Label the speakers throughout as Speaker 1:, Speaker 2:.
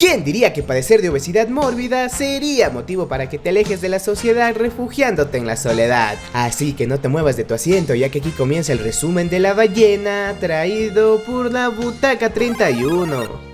Speaker 1: ¿Quién diría que padecer de obesidad mórbida sería motivo para que te alejes de la sociedad refugiándote en la soledad? Así que no te muevas de tu asiento, ya que aquí comienza el resumen de La Ballena, traído por la Butaca 31.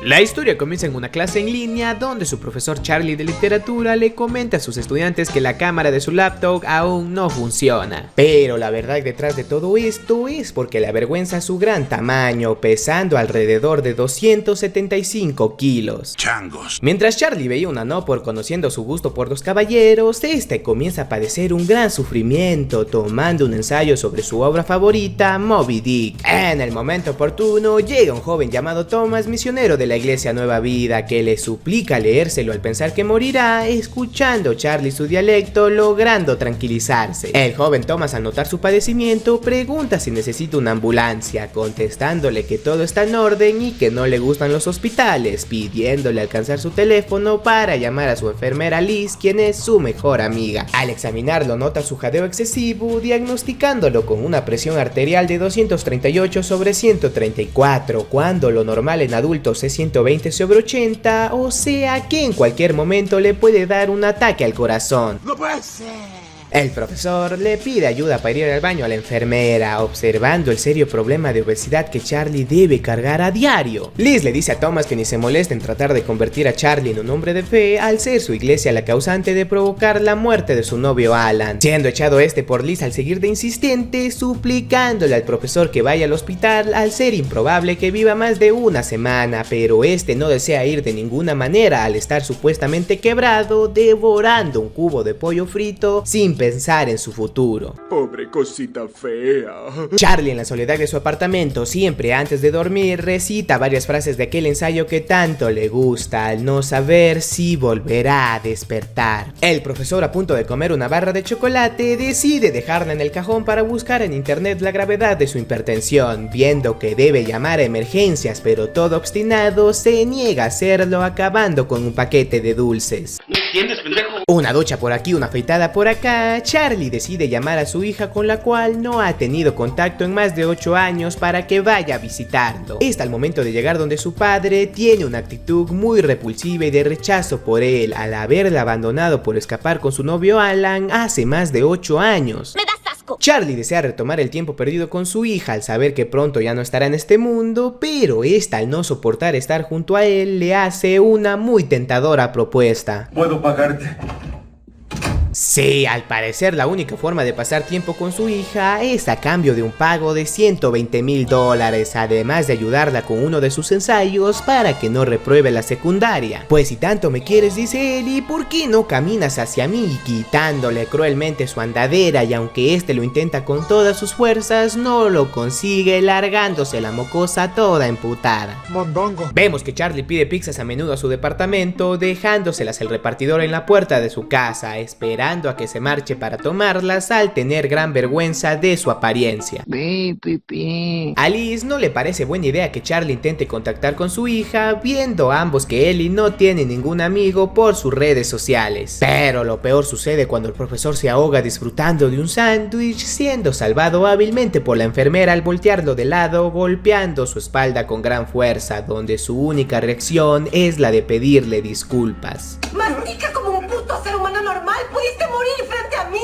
Speaker 1: La historia comienza en una clase en línea donde su profesor Charlie de literatura le comenta a sus estudiantes que la cámara de su laptop aún no funciona. Pero la verdad detrás de todo esto es porque le avergüenza su gran tamaño, pesando alrededor de 275 kilos.
Speaker 2: Changos.
Speaker 1: Mientras Charlie veía una no por conociendo su gusto por los caballeros, este comienza a padecer un gran sufrimiento tomando un ensayo sobre su obra favorita, Moby Dick. En el momento oportuno llega un joven llamado Thomas, misionero de la iglesia Nueva Vida, que le suplica leérselo al pensar que morirá, escuchando Charlie su dialecto, logrando tranquilizarse. El joven Thomas, al notar su padecimiento, pregunta si necesita una ambulancia, contestándole que todo está en orden y que no le gustan los hospitales, pidiéndole alcanzar su teléfono para llamar a su enfermera Liz, quien es su mejor amiga. Al examinarlo nota su jadeo excesivo, diagnosticándolo con una presión arterial de 238/134, cuando lo normal en adultos es 120/80, o sea que en cualquier momento le puede dar un ataque al corazón.
Speaker 2: ¡No puede ser!
Speaker 1: El profesor le pide ayuda para ir al baño a la enfermera, observando el serio problema de obesidad que Charlie debe cargar a diario. Liz le dice a Thomas que ni se moleste en tratar de convertir a Charlie en un hombre de fe, al ser su iglesia la causante de provocar la muerte de su novio Alan, siendo echado por Liz al seguir de insistente, suplicándole al profesor que vaya al hospital, al ser improbable que viva más de una semana, pero no desea ir de ninguna manera al estar supuestamente quebrado, devorando un cubo de pollo frito sin pensar en su futuro.
Speaker 2: Pobre cosita fea.
Speaker 1: Charlie, en la soledad de su apartamento, siempre antes de dormir, recita varias frases de aquel ensayo que tanto le gusta, al no saber si volverá a despertar. El profesor, a punto de comer una barra de chocolate, decide dejarla en el cajón para buscar en internet la gravedad de su hipertensión, viendo que debe llamar a emergencias, pero todo obstinado se niega a hacerlo, acabando con un paquete de dulces.
Speaker 2: ¿No entiendes, pendejo?
Speaker 1: Una ducha por aquí, una afeitada por acá, Charlie decide llamar a su hija, con la cual no ha tenido contacto en más de 8 años, para que vaya a visitarlo. Al momento de llegar donde su padre, tiene una actitud muy repulsiva y de rechazo por él, al haberla abandonado por escapar con su novio Alan hace más de 8 años.
Speaker 3: ¡Me das asco!
Speaker 1: Charlie desea retomar el tiempo perdido con su hija al saber que pronto ya no estará en este mundo, pero al no soportar estar junto a él, le hace una muy tentadora propuesta.
Speaker 2: ¿Puedo pagarte?
Speaker 1: Sí, al parecer la única forma de pasar tiempo con su hija es a cambio de un pago de $120,000, además de ayudarla con uno de sus ensayos para que no repruebe la secundaria. Pues si tanto me quieres, dice él, ¿y por qué no caminas hacia mí? Quitándole cruelmente su andadera, y aunque lo intenta con todas sus fuerzas, no lo consigue, largándose la mocosa toda emputada.
Speaker 4: Mondongo.
Speaker 1: Vemos que Charlie pide pizzas a menudo a su departamento, dejándoselas el repartidor en la puerta de su casa, esperando a que se marche para tomarlas, al tener gran vergüenza de su apariencia. A Liz no le parece buena idea que Charlie intente contactar con su hija, viendo a ambos que Ellie no tiene ningún amigo por sus redes sociales. Pero lo peor sucede cuando el profesor se ahoga disfrutando de un sándwich, siendo salvado hábilmente por la enfermera al voltearlo de lado, golpeando su espalda con gran fuerza, donde su única reacción es la de pedirle disculpas.
Speaker 3: ¡Mastica como un puto ser humano normal! ¡Pudiste morir frente a mí!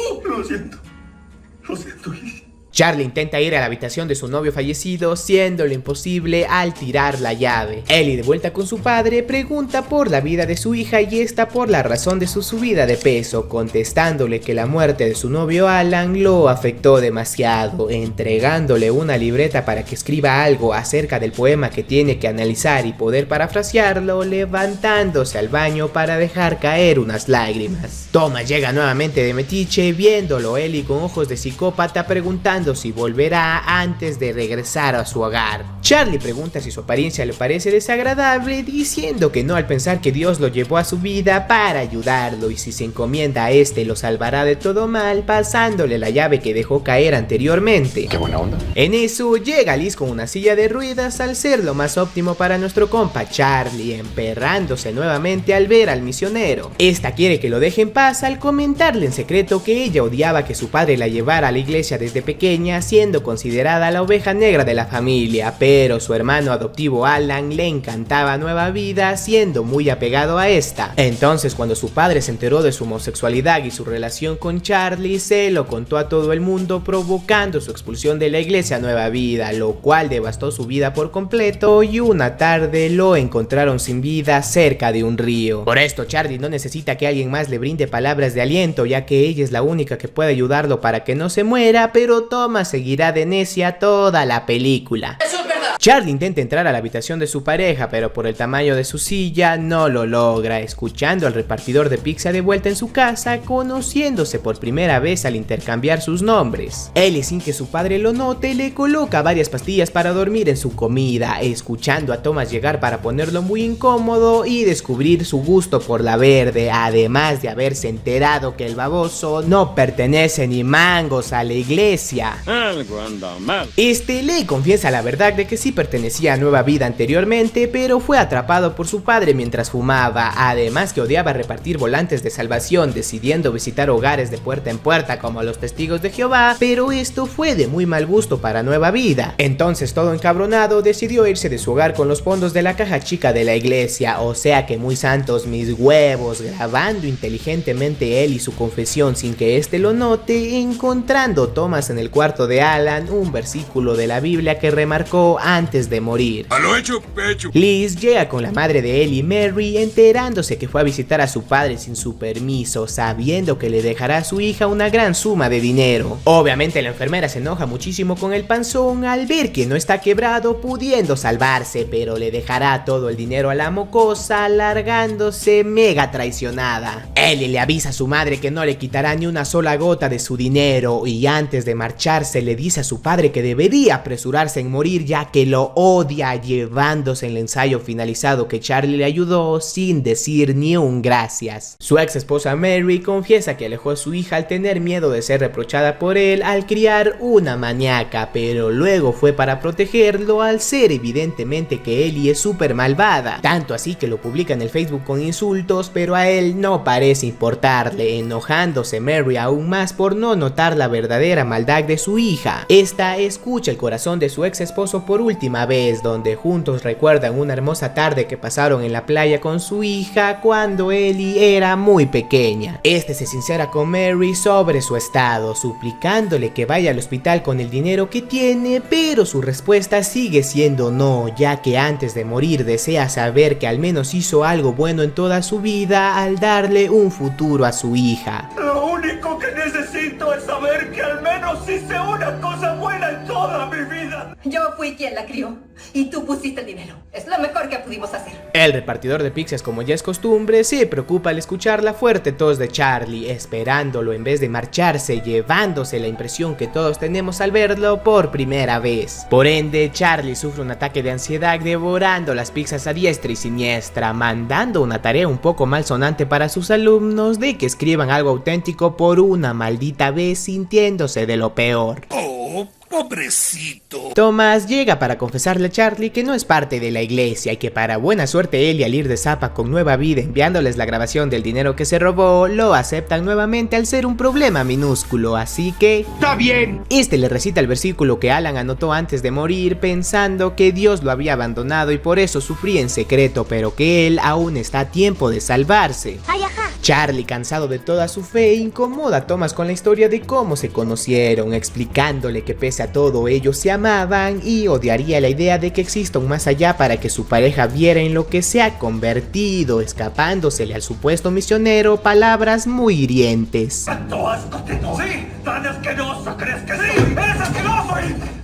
Speaker 2: Lo siento, Liz.
Speaker 1: Charlie intenta ir a la habitación de su novio fallecido, siéndolo imposible al tirar la llave. Ellie, de vuelta con su padre, pregunta por la vida de su hija y por la razón de su subida de peso, contestándole que la muerte de su novio Alan lo afectó demasiado, entregándole una libreta para que escriba algo acerca del poema que tiene que analizar y poder parafrasearlo, levantándose al baño para dejar caer unas lágrimas. Thomas llega nuevamente de metiche, viéndolo Ellie con ojos de psicópata, preguntando si volverá antes de regresar a su hogar. Charlie pregunta si su apariencia le parece desagradable, diciendo que no, al pensar que Dios lo llevó a su vida para ayudarlo, y si se encomienda a lo salvará de todo mal, pasándole la llave que dejó caer anteriormente.
Speaker 2: ¡Qué buena onda!
Speaker 1: En eso llega Liz con una silla de ruedas, al ser lo más óptimo para nuestro compa Charlie, emperrándose nuevamente al ver al misionero. Quiere que lo deje en paz, al comentarle en secreto que ella odiaba que su padre la llevara a la iglesia desde pequeña, pequeña, siendo considerada la oveja negra de la familia, pero su hermano adoptivo Alan le encantaba Nueva Vida, siendo muy apegado a esta. Entonces, cuando su padre se enteró de su homosexualidad y su relación con Charlie, se lo contó a todo el mundo, provocando su expulsión de la iglesia Nueva Vida, lo cual devastó su vida por completo, y una tarde lo encontraron sin vida cerca de un río. Por esto, Charlie no necesita que alguien más le brinde palabras de aliento, ya que ella es la única que puede ayudarlo para que no se muera, pero Thomas seguirá de necia toda la película. ¡Eso es verdad! Charlie intenta entrar a la habitación de su pareja, pero por el tamaño de su silla no lo logra, escuchando al repartidor de pizza de vuelta en su casa, conociéndose por primera vez al intercambiar sus nombres. Ellie, sin que su padre lo note, le coloca varias pastillas para dormir en su comida, escuchando a Thomas llegar para ponerlo muy incómodo y descubrir su gusto por la verde, además de haberse enterado que el baboso no pertenece ni mangos a la iglesia.
Speaker 4: Algo anda mal.
Speaker 1: Le confiesa la verdad de que sí pertenecía a Nueva Vida anteriormente, pero fue atrapado por su padre mientras fumaba, además que odiaba repartir volantes de salvación, decidiendo visitar hogares de puerta en puerta como los Testigos de Jehová, pero esto fue de muy mal gusto para Nueva Vida. Entonces, todo encabronado, decidió irse de su hogar con los fondos de la caja chica de la iglesia, o sea que muy santos mis huevos, grabando inteligentemente él y su confesión sin que éste lo note, encontrando Thomas en el cuarto de Alan un versículo de la Biblia que remarcó antes de morir.
Speaker 2: A lo hecho, pecho.
Speaker 1: Liz llega con la madre de Ellie, Mary, enterándose que fue a visitar a su padre sin su permiso, sabiendo que le dejará a su hija una gran suma de dinero. Obviamente la enfermera se enoja muchísimo con el panzón al ver que no está quebrado, pudiendo salvarse, pero le dejará todo el dinero a la mocosa, largándose mega traicionada. Ellie le avisa a su madre que no le quitará ni una sola gota de su dinero, y antes de marcharse le dice a su padre que debería apresurarse en morir, ya que lo odia, llevándose el ensayo finalizado que Charlie le ayudó sin decir ni un gracias. Su ex esposa Mary confiesa que alejó a su hija al tener miedo de ser reprochada por él al criar una maníaca, pero luego fue para protegerlo al ser evidentemente que Ellie es súper malvada, tanto así que lo publica en el Facebook con insultos, pero a él no parece importarle, enojándose Mary aún más por no notar la verdadera maldad de su hija. Esta escucha el corazón de su ex esposo por última vez, donde juntos recuerdan una hermosa tarde que pasaron en la playa con su hija cuando Ellie era muy pequeña. Este se sincera con Mary sobre su estado, suplicándole que vaya al hospital con el dinero que tiene, pero su respuesta sigue siendo no, ya que antes de morir desea saber que al menos hizo algo bueno en toda su vida al darle un futuro a su hija.
Speaker 2: Lo único que necesito es saber que al menos hice una cosa buena en toda mi vida.
Speaker 3: Yo fui quien la crió y tú pusiste el dinero. Es lo mejor que pudimos hacer.
Speaker 1: El repartidor de pizzas, como ya es costumbre, se preocupa al escuchar la fuerte tos de Charlie, esperándolo en vez de marcharse, llevándose la impresión que todos tenemos al verlo por primera vez. Por ende, Charlie sufre un ataque de ansiedad devorando las pizzas a diestra y siniestra, mandando una tarea un poco malsonante para sus alumnos de que escriban algo auténtico por una maldita vez, sintiéndose de lo peor.
Speaker 2: Oh, pobrecito.
Speaker 1: Thomas llega para confesarle a Charlie que no es parte de la iglesia y que para buena suerte él y al ir de zapa con Nueva Vida enviándoles la grabación del dinero que se robó, lo aceptan nuevamente al ser un problema minúsculo, así que ¡está bien! Le recita el versículo que Alan anotó antes de morir, pensando que Dios lo había abandonado y por eso sufría en secreto, pero que él aún está a tiempo de salvarse.
Speaker 3: ¡Ay, ajá!
Speaker 1: Charlie, cansado de toda su fe, incomoda a Thomas con la historia de cómo se conocieron, explicándole que pese a todo ellos se amaban y odiaría la idea de que exista un más allá para que su pareja viera en lo que se ha convertido, escapándosele al supuesto misionero palabras muy hirientes.
Speaker 2: ¿Tanto asco tengo? Sí, tan asqueroso crees que sí. Eres asqueroso y...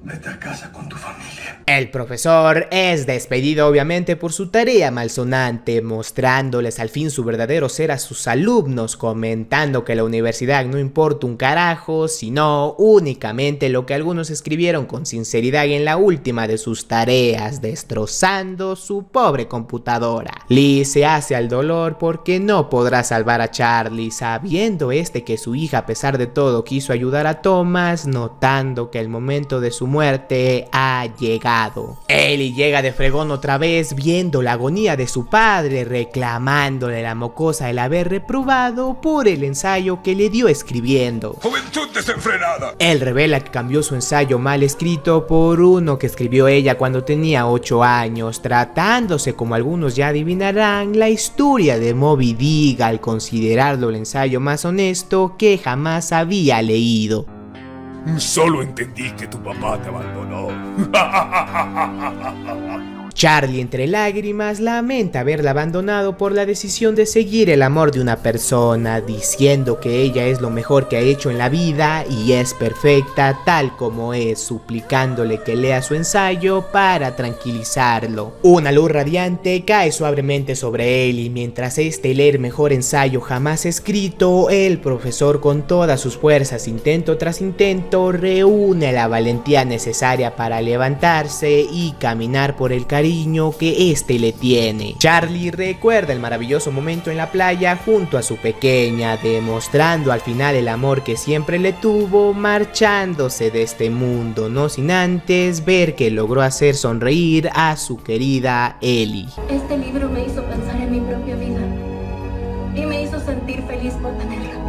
Speaker 2: Vete a casa con tu familia.
Speaker 1: El profesor es despedido obviamente por su tarea malsonante, mostrándoles al fin su verdadero ser a sus alumnos, comentando que la universidad no importa un carajo, sino únicamente lo que algunos escribieron con sinceridad en la última de sus tareas, destrozando su pobre computadora. Liz se hace al dolor porque no podrá salvar a Charlie, sabiendo que su hija a pesar de todo quiso ayudar a Thomas, notando que el momento de su muerte ha llegado. lado. Ellie llega de fregón otra vez viendo la agonía de su padre, reclamándole la mocosa el haber reprobado por el ensayo que le dio escribiendo.
Speaker 2: ¡Juventud desenfrenada!
Speaker 1: Él revela que cambió su ensayo mal escrito por uno que escribió ella cuando tenía 8 años, tratándose, como algunos ya adivinarán, la historia de Moby Dick, al considerarlo el ensayo más honesto que jamás había leído.
Speaker 2: Solo entendí que tu papá te abandonó.
Speaker 1: Charlie, entre lágrimas, lamenta haberla abandonado por la decisión de seguir el amor de una persona, diciendo que ella es lo mejor que ha hecho en la vida y es perfecta tal como es, suplicándole que lea su ensayo para tranquilizarlo. Una luz radiante cae suavemente sobre él y mientras este lee el mejor ensayo jamás escrito, el profesor con todas sus fuerzas, intento tras intento, reúne la valentía necesaria para levantarse y caminar por el cariño que este le tiene. Charlie recuerda el maravilloso momento en la playa junto a su pequeña, demostrando al final el amor que siempre le tuvo, marchándose de este mundo, no sin antes ver que logró hacer sonreír a su querida Ellie.
Speaker 3: Este libro me hizo pensar en mi propia vida y me hizo sentir feliz por tenerlo.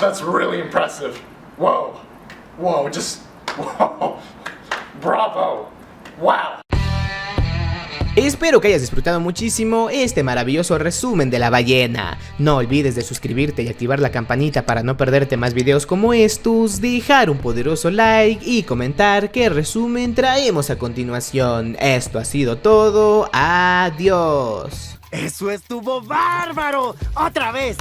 Speaker 4: That's really impressive. Whoa. Whoa, just... Whoa. Bravo. Wow.
Speaker 1: Espero que hayas disfrutado muchísimo este maravilloso resumen de La Ballena. No olvides de suscribirte y activar la campanita para no perderte más videos como estos, dejar un poderoso like y comentar qué resumen traemos a continuación. Esto ha sido todo, adiós.
Speaker 5: ¡Eso estuvo bárbaro! ¡Otra vez!